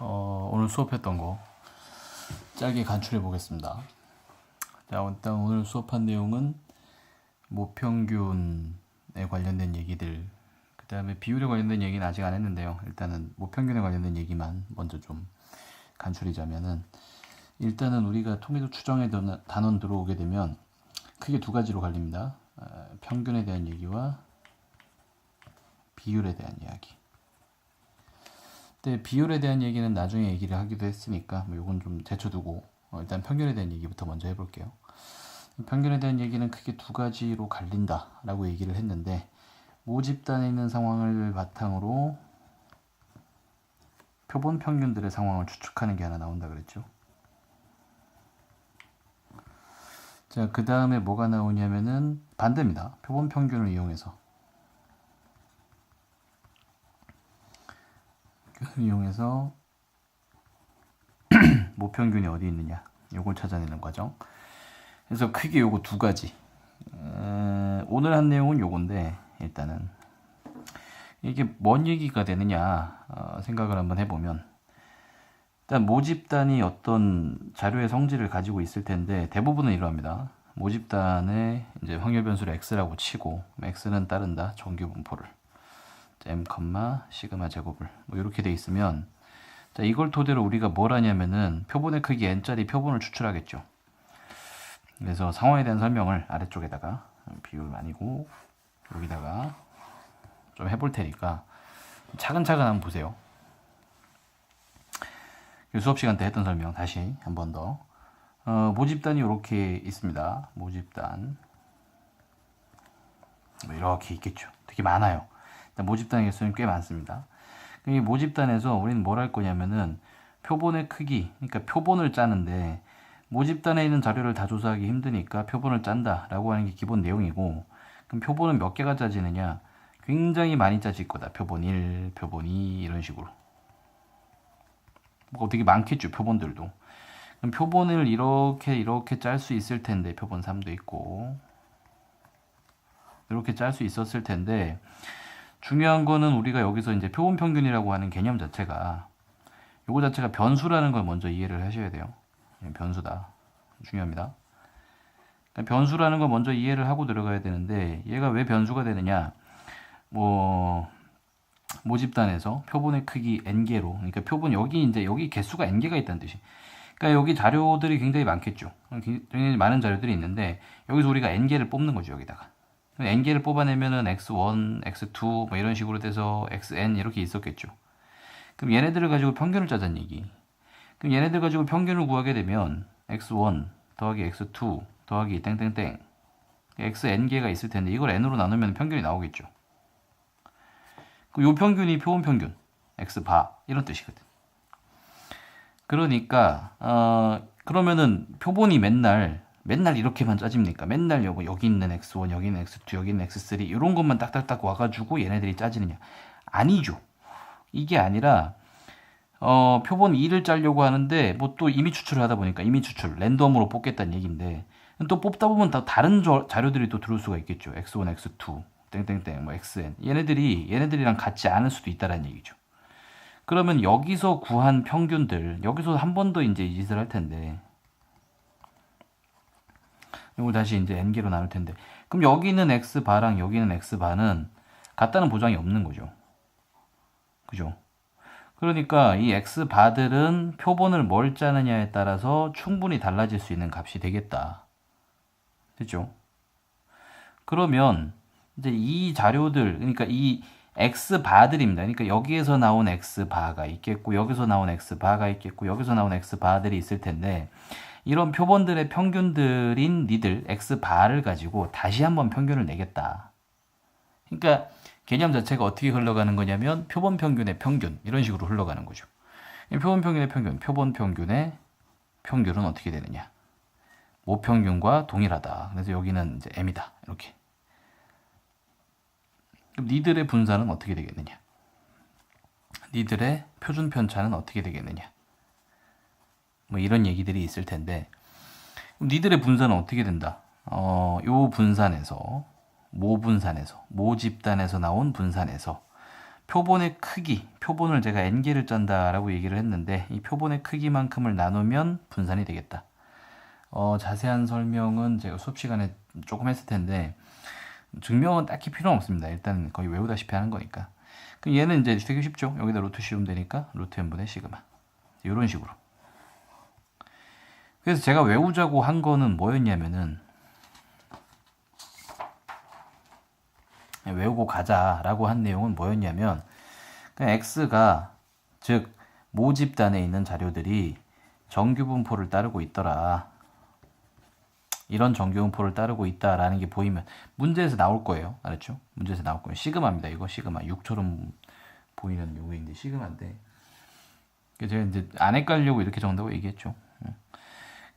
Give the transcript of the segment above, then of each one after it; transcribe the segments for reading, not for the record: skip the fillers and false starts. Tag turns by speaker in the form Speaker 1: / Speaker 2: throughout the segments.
Speaker 1: 오늘 수업했던 거 짧게 간추려 보겠습니다. 자, 일단 오늘 수업한 내용은 모평균에 관련된 얘기들, 그 다음에 비율에 관련된 얘기는 아직 안 했는데요. 일단은 모평균에 관련된 얘기만 먼저 좀 간추리자면은, 일단은 우리가 통계적 추정의 단원 들어오게 되면 크게 두 가지로 갈립니다. 평균에 대한 얘기와 비율에 대한 이야기. 근데 비율에 대한 얘기는 나중에 얘기를 하기도 했으니까 요건 좀 제쳐두고 일단 평균에 대한 얘기부터 먼저 해볼게요. 평균에 대한 얘기는 크게 두 가지로 갈린다 라고 얘기를 했는데, 모집단에 있는 상황을 바탕으로 표본 평균들의 상황을 추측하는 게 하나 나온다 그랬죠. 자, 그 다음에 뭐가 나오냐면은 반대입니다. 표본 평균을 이용해서 모평균이 어디 있느냐, 요걸 찾아내는 과정. 그래서 크게 요거 두 가지. 오늘 한 내용은 요건데, 일단은 이게 뭔 얘기가 되느냐 생각을 한번 해보면, 일단 모집단이 어떤 자료의 성질을 가지고 있을 텐데, 대부분은 이러합니다. 모집단의 이제 확률 변수를 x라고 치고, x는 따른다 정규 분포를 m, 시그마 제곱을 이렇게 돼 있으면, 자, 이걸 토대로 우리가 뭘 하냐면은 표본의 크기 n짜리 표본을 추출하겠죠. 그래서 상황에 대한 설명을 아래쪽에다가, 비율 아니고 여기다가 좀 해볼 테니까 차근차근 한번 보세요. 수업 시간 때 했던 설명 다시 한 번 더. 모집단이 이렇게 있습니다. 모집단 이렇게 있겠죠. 되게 많아요. 모집단의 개수는 꽤 많습니다. 이 모집단에서 우리는 뭘 할 거냐면은 표본의 크기, 그러니까 표본을 짜는데, 모집단에 있는 자료를 다 조사하기 힘드니까 표본을 짠다 라고 하는 게 기본 내용이고, 그럼 표본은 몇 개가 짜지느냐, 굉장히 많이 짜질 거다. 표본 1, 표본 2 이런 식으로 뭐 되게 많겠죠. 표본들도. 그럼 표본을 이렇게 짤 수 있을 텐데, 표본 3도 있고 이렇게 짤 수 있었을 텐데, 중요한 거는 우리가 여기서 이제 표본 평균이라고 하는 개념 자체가, 요거 자체가 변수라는 걸 먼저 이해를 하셔야 돼요. 변수다. 중요합니다. 그러니까 변수라는 걸 먼저 이해를 하고 들어가야 되는데, 얘가 왜 변수가 되느냐, 모집단에서 표본의 크기 n개로, 그러니까 표본 여기 개수가 n개가 있다는 뜻이. 그러니까 여기 자료들이 굉장히 많겠죠. 굉장히 많은 자료들이 있는데, 여기서 우리가 n개를 뽑는 거죠. 여기다가 n개를 뽑아내면은 x1, x2 뭐 이런 식으로 돼서 xn 이렇게 있었겠죠. 그럼 얘네들을 가지고 평균을 짜자는 얘기. 그럼 얘네들 가지고 평균을 구하게 되면 x1 더하기 x2 더하기 땡땡땡 xn개가 있을 텐데, 이걸 n으로 나누면 평균이 나오겠죠. 요 평균이 표본 평균 x바 이런 뜻이거든. 그러니까 그러면은 표본이 맨날 이렇게만 짜집니까? 맨날 여기 있는 x1, 여기 있는 x2, 여기 있는 x3 이런 것만 딱딱딱 와가지고 얘네들이 짜지느냐? 아니죠. 이게 아니라 표본 2를 짜려고 하는데, 뭐 또 임의 추출을 하다 보니까, 임의 추출 랜덤으로 뽑겠다는 얘기인데, 또 뽑다 보면 다 다른 자료들이 또 들어올 수가 있겠죠. x1, x2 땡땡땡 뭐 xn, 얘네들이랑 같지 않을 수도 있다라는 얘기죠. 그러면 여기서 구한 평균들, 여기서 한 번 더 이제 이 짓을 할 텐데, 이걸 다시 이제 n개로 나눌 텐데, 그럼 여기는 x바랑 여기는 x바는 같다는 보장이 없는 거죠. 그죠? 그러니까 이 x바들은 표본을 뭘 짜느냐에 따라서 충분히 달라질 수 있는 값이 되겠다. 됐죠? 그러면 이제 이 자료들, 그러니까 이 x바들입니다. 그러니까 여기에서 나온 x바가 있겠고, 여기서 나온 x바가 있겠고, 여기서 나온 x바들이 있을 텐데, 이런 표본들의 평균들인 니들 x바를 가지고 다시 한번 평균을 내겠다. 그러니까 개념 자체가 어떻게 흘러가는 거냐면, 표본 평균의 평균 이런 식으로 흘러가는 거죠. 표본 평균의 평균, 표본 평균의 평균은 어떻게 되느냐, 모평균과 동일하다. 그래서 여기는 이제 m이다. 이렇게. 그럼 니들의 분산은 어떻게 되겠느냐, 니들의 표준 편차는 어떻게 되겠느냐, 뭐 이런 얘기들이 있을 텐데, 그럼 니들의 분산은 어떻게 된다? 요 분산에서 모집단에서 나온 분산에서 표본의 크기, 표본을 제가 n개를 짠다라고 얘기를 했는데 이 표본의 크기만큼을 나누면 분산이 되겠다. 자세한 설명은 제가 수업 시간에 조금 했을 텐데 증명은 딱히 필요는 없습니다. 일단 거의 외우다시피 하는 거니까. 그럼 얘는 이제 되게 쉽죠. 여기다 루트 씌우면 되니까 루트 n분의 시그마. 이런 식으로. 그래서 제가 외우자고 한 거는 뭐였냐면은 외우고 가자라고 한 내용은 뭐였냐면 x가 즉 모집단에 있는 자료들이 정규분포를 따르고 있더라. 이런 정규분포를 따르고 있다라는 게 보이면 문제에서 나올 거예요. 알았죠? 문제에서 나올 거예요. 시그마입니다. 이거 시그마. 6처럼 보이는 요거인데 시그마인데 제가 이제 안 헷갈리려고 이렇게 적는다고 얘기했죠.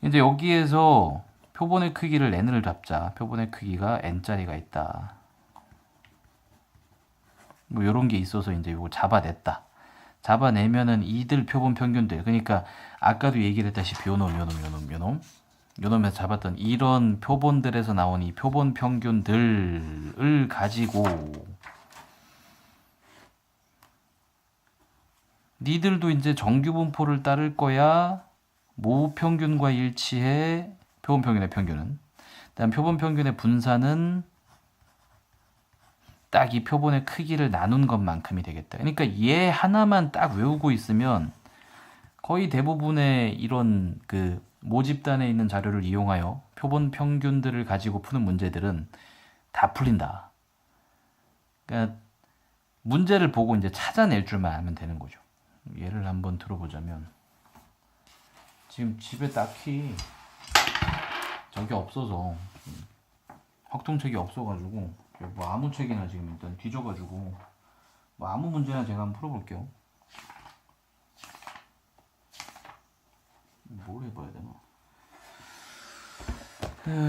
Speaker 1: 이제 여기에서 표본의 크기를 n을 잡자. 표본의 크기가 n짜리가 있다. 뭐 이런 게 있어서 이제 이거 잡아냈다. 잡아내면은 이들 표본 평균들. 그러니까 아까도 얘기를 했다시피 요놈에서 잡았던 이런 표본들에서 나온 이 표본 평균들을 가지고 니들도 이제 정규분포를 따를 거야. 모평균과 일치해. 표본 평균의 평균은. 그다음 표본 평균의 분산은 딱 이 표본의 크기를 나눈 것만큼이 되겠다. 그러니까 얘 하나만 딱 외우고 있으면 거의 대부분의 이런 그 모집단에 있는 자료를 이용하여 표본 평균들을 가지고 푸는 문제들은 다 풀린다. 그러니까 문제를 보고 이제 찾아낼 줄만 알면 되는 거죠. 예를 한번 들어보자면 지금 집에 딱히 저게 없어서 확통책이 없어가지고 뭐 아무 책이나 지금 일단 뒤져가지고 뭐 아무 문제나 제가 한번 풀어볼게요. 뭘 해봐야 되나?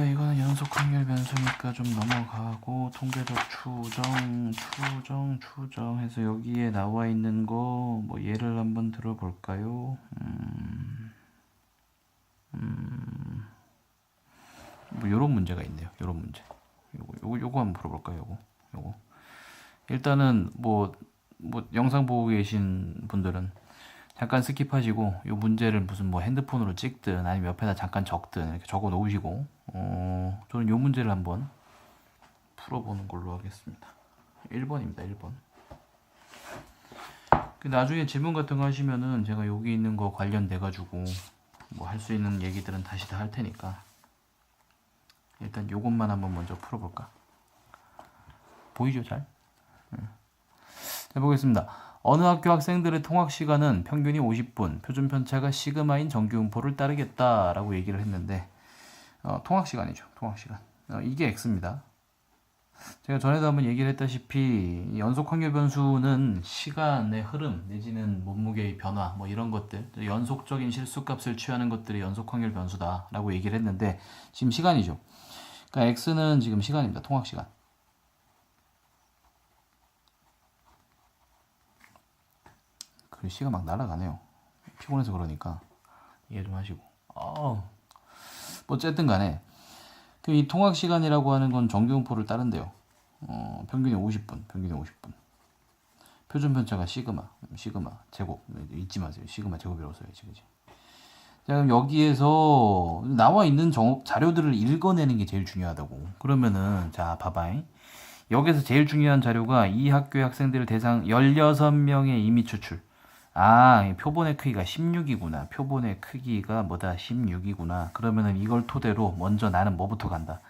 Speaker 1: 이거는 연속 확률 변수니까 좀 넘어가고 통계적 추정 해서 여기에 나와 있는 거 뭐 예를 한번 들어볼까요? 뭐 요런 문제가 있네요. 요런 문제. 요거 한번 풀어볼까요? 요거. 일단은 뭐 영상 보고 계신 분들은 잠깐 스킵하시고 요 문제를 무슨 뭐 핸드폰으로 찍든 아니면 옆에다 잠깐 적든 이렇게 적어 놓으시고 저는 요 문제를 한번 풀어보는 걸로 하겠습니다. 1번입니다. 1번. 나중에 질문 같은 거 하시면은 제가 여기 있는 거 관련돼 가지고 뭐 할 수 있는 얘기들은 다시 다 할 테니까 일단 요것만 한번 먼저 풀어볼까? 보이죠 잘? 해보겠습니다. 어느 학교 학생들의 통학 시간은 평균이 50분, 표준 편차가 시그마인 정규분포를 따르겠다라고 얘기를 했는데 통학 시간이죠. 통학 시간. 이게 x입니다. 제가 전에도 한번 얘기를 했다시피 연속 확률 변수는 시간의 흐름 내지는 몸무게의 변화 뭐 이런 것들 연속적인 실수값을 취하는 것들이 연속 확률 변수다라고 얘기를 했는데 지금 시간이죠. 그러니까 x는 지금 시간입니다. 통학 시간. 글씨가 막 날아가네요. 피곤해서 그러니까 이해 좀 하시고. 뭐 어쨌든 간에 이 통학 시간이라고 하는 건 정규분포를 따른대요. 평균이 50분. 표준 편차가 시그마 제곱 잊지 마세요. 시그마 제곱이라고 써야지, 그지? 자, 그럼 여기에서 나와 있는 자료들을 읽어내는 게 제일 중요하다고. 그러면은 자, 봐봐. 여기서 제일 중요한 자료가 이 학교의 학생들을 대상 16명의 이미 추출. 표본의 크기가 16이구나. 표본의 크기가 뭐다? 16이구나. 그러면은 이걸 토대로 먼저 나는 뭐부터 간다?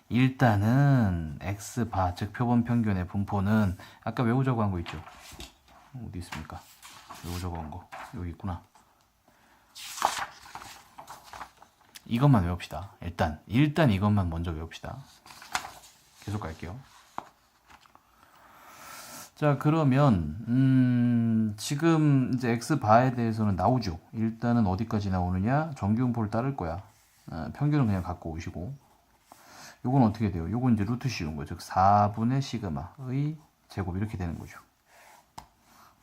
Speaker 1: 일단은 x바, 즉 표본 평균의 분포는 아까 외우자고 한 거 있죠? 어디 있습니까? 외우자고 한 거. 여기 있구나. 이것만 외웁시다. 일단 이것만 먼저 외웁시다. 계속 갈게요. 자, 그러면 지금 이제 x바에 대해서는 나오죠. 일단은 어디까지 나오느냐? 정규분포를 따를 거야. 평균은 그냥 갖고 오시고. 요건 어떻게 돼요? 요건 이제 루트 씌운 거. 즉 4분의 시그마의 제곱 이렇게 되는 거죠.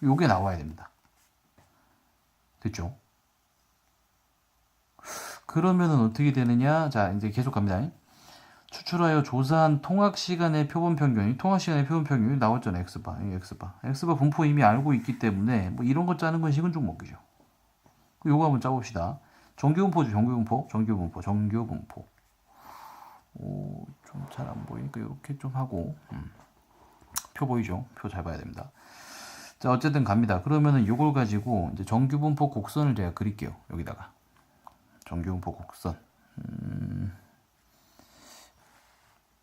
Speaker 1: 요게 나와야 됩니다. 됐죠? 그러면은 어떻게 되느냐? 자, 이제 계속 갑니다. 추출하여 조사한 통학 시간의 표본 평균, 통학 시간의 표본 평균이 나왔잖아. X바, X바 분포 이미 알고 있기 때문에 뭐 이런 거 짜는 건 식은 종목이죠. 요거 한번 짜봅시다. 정규 분포죠. 정규 분포. 오, 좀 잘 안 보이니까 이렇게 좀 하고 표 보이죠? 표 잘 봐야 됩니다. 자, 어쨌든 갑니다. 그러면은 요걸 가지고 이제 정규 분포 곡선을 제가 그릴게요. 여기다가 정규 분포 곡선.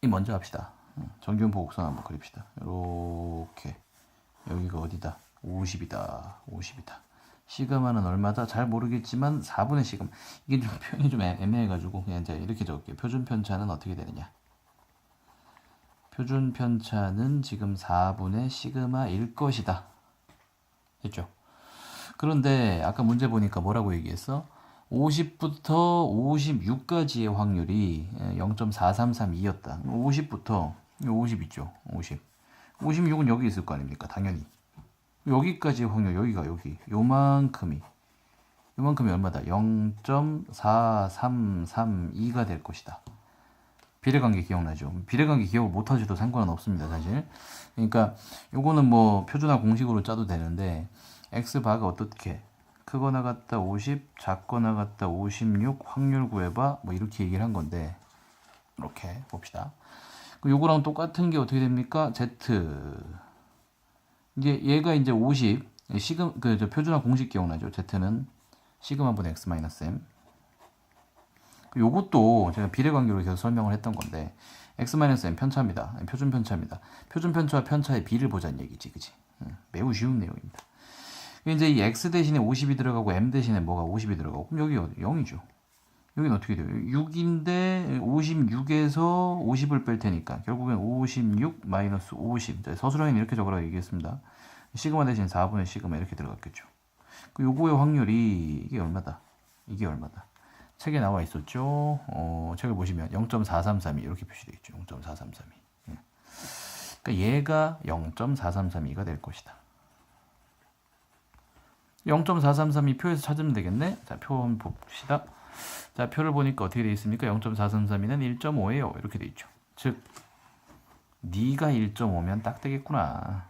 Speaker 1: 이 먼저 합시다. 정규 분포 곡선 한번 그립시다. 이렇게 여기가 어디다? 50이다. 시그마는 얼마다? 잘 모르겠지만 4분의 시그마. 이게 좀 표현이 좀 애매해가지고 그냥 이제 이렇게 적을게요. 표준 편차는 어떻게 되느냐? 표준 편차는 지금 4분의 시그마일 것이다. 됐죠? 그런데 아까 문제 보니까 뭐라고 얘기했어? 50부터 56까지의 확률이 0.4332였다. 50부터 50 있죠? 50. 56은 여기 있을 거 아닙니까? 당연히. 여기까지의 확률, 여기 요만큼이 얼마다? 0.4332가 될 것이다. 비례관계 기억나죠? 비례관계 기억을 못하셔도 상관은 없습니다, 사실. 그러니까 요거는 뭐 표준화 공식으로 짜도 되는데 x바가 어떻게 크거나 같다 50, 작거나 같다 56, 확률 구해봐 뭐 이렇게 얘기를 한 건데 이렇게 봅시다. 요거랑 똑같은 게 어떻게 됩니까? z 이제 얘가 이제 50 시금 저 표준화 공식 기억나죠? z는 시그마 분의 x 마이너스 m. 요것도 제가 비례관계로 계속 설명을 했던 건데 x 마이너스 m 편차입니다. 표준 편차입니다. 표준 편차와 편차의 비를 보자는 얘기지, 그지? 매우 쉬운 내용입니다. 이제 이 x 대신에 50이 들어가고 m 대신에 뭐가 50이 들어가고 그럼 여기 0이죠. 여기는 어떻게 돼요? 6인데 56에서 50을 뺄 테니까 결국엔 56 마이너스 50. 서술형은 이렇게 적으라고 얘기했습니다. 시그마 대신 4분의 시그마 이렇게 들어갔겠죠. 그 요거의 확률이 이게 얼마다? 책에 나와 있었죠. 책을 보시면 0.4332 이렇게 표시되어 있죠. 0.4332. 그러니까 얘가 0.4332가 될 것이다. 0.4332 표에서 찾으면 되겠네. 자, 표 한번 봅시다. 자, 표를 보니까 어떻게 되어 있습니까? 0.432는 1.5예요. 이렇게 되어 있죠. 즉 네가 1.5면 딱 되겠구나.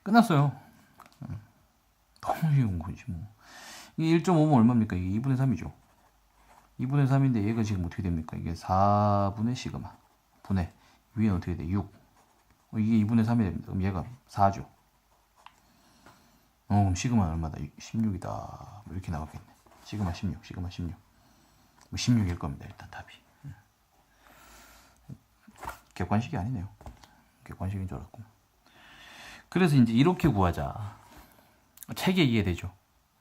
Speaker 1: 끝났어요. 너무 쉬운 거지 뭐. 이게 1.5면 얼마입니까? 이게 2분의 3이죠. 2분의 3인데 얘가 지금 어떻게 됩니까? 이게 4분의 시그마. 분의 위에는 어떻게 돼? 6. 이게 2분의 3이 됩니다. 그럼 얘가 4죠. 그럼 시그마는 얼마다? 16이다. 뭐 이렇게 나왔겠네. 시그마 16. 뭐 16일 겁니다. 일단 답이. 객관식이 아니네요. 객관식인 줄 알았고. 그래서 이제 이렇게 구하자. 책에 이해되죠?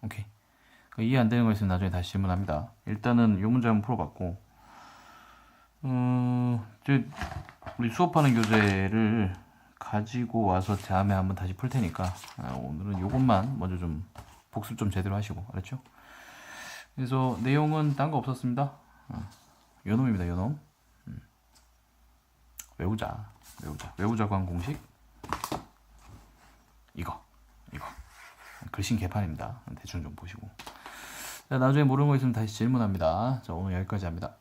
Speaker 1: 오케이. 이해 안 되는 거 있으면 나중에 다시 질문합니다. 일단은 이 문제 한번 풀어봤고, 우리 수업하는 교재를 가지고 와서 다음에 한번 다시 풀 테니까 오늘은 요것만 먼저 좀 복습 좀 제대로 하시고, 알았죠? 그래서 내용은 딴 거 없었습니다. 요 놈입니다, 요 놈. 외우자 관 공식. 이거. 글씨 개판입니다. 대충 좀 보시고. 자, 나중에 모르는 거 있으면 다시 질문합니다. 자, 오늘 여기까지 합니다.